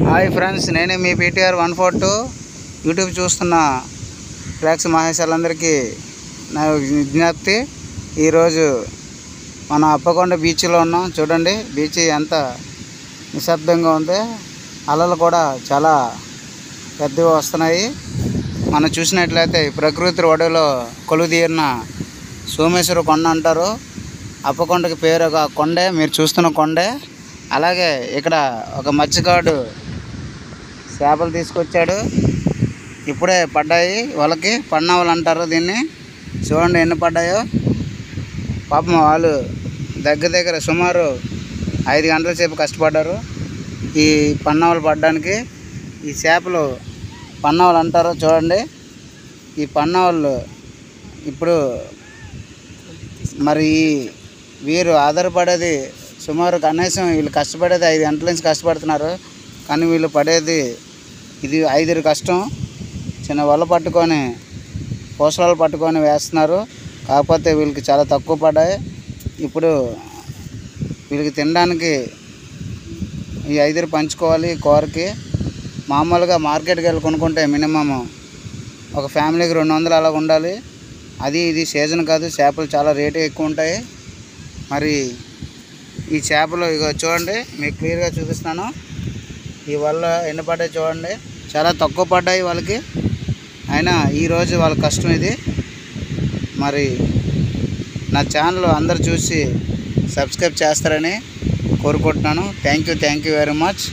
Hi friends, నేనే మీ PTR 142 YouTube చూస్తున్న flax మహేశాలందరికీ నా విజ్ఞప్తి. ఈరోజు మన అప్పకొండ బీచ్లో ఉన్నాం. చూడండి బీచ్ ఎంత నిశ్శబ్దంగా ఉంది. అలలు కూడా చాలా పెద్దవి వస్తున్నాయి. మనం చూసినట్లయితే ప్రకృతి ఒడవులో కొలువుదీరిన సోమేశ్వర కొండ అంటారు. అప్పకొండకి పేరు ఒక కొండే, మీరు చూస్తున్న కొండే. అలాగే ఇక్కడ ఒక మత్స్యకారుడు చేపలు తీసుకొచ్చాడు. ఇప్పుడే పడ్డాయి వాళ్ళకి, పన్నావలు అంటారు దీన్ని. చూడండి ఎన్ని పడ్డాయో. పాపం వాళ్ళు దగ్గర సుమారు 5 గంటల సేపు కష్టపడ్డారు ఈ పన్నావలు పడడానికి. ఈ చేపలు పన్నావలు అంటారు. చూడండి ఈ పన్నావలు ఇప్పుడు మరి వీరు ఆధారపడేది సుమారు కనీసం వీళ్ళు కష్టపడేది 5 గంటల నుంచి కష్టపడుతున్నారు. కానీ వీళ్ళు పడేది ఇది 5 కష్టం. చిన్న వల పట్టుకొని పూసలాలు పట్టుకొని వేస్తున్నారు. కాకపోతే వీళ్ళకి చాలా తక్కువ పడ్డాయి. ఇప్పుడు వీళ్ళకి తినడానికి ఈ 5 పంచుకోవాలి కూరకి. మామూలుగా మార్కెట్కి వెళ్ళి కొనుక్కుంటే మినిమం ఒక ఫ్యామిలీకి 200 అలా ఉండాలి. అది ఇది సీజన్ కాదు, చేపలు చాలా రేటు ఎక్కువ ఉంటాయి. మరి ఈ చేపలు ఇగో చూడండి, మీకు క్లియర్గా చూపిస్తున్నాను. ఈ వల్ల ఎన్ని పడ్డాయి చూడండి, చాలా తక్కువ పడ్డాయి వాళ్ళకి. అయినా ఈరోజు వాళ్ళ కష్టం ఇది. మరి నా ఛానల్ అందరు చూసి సబ్స్క్రైబ్ చేస్తారని కోరుకుంటున్నాను. Thank you very much.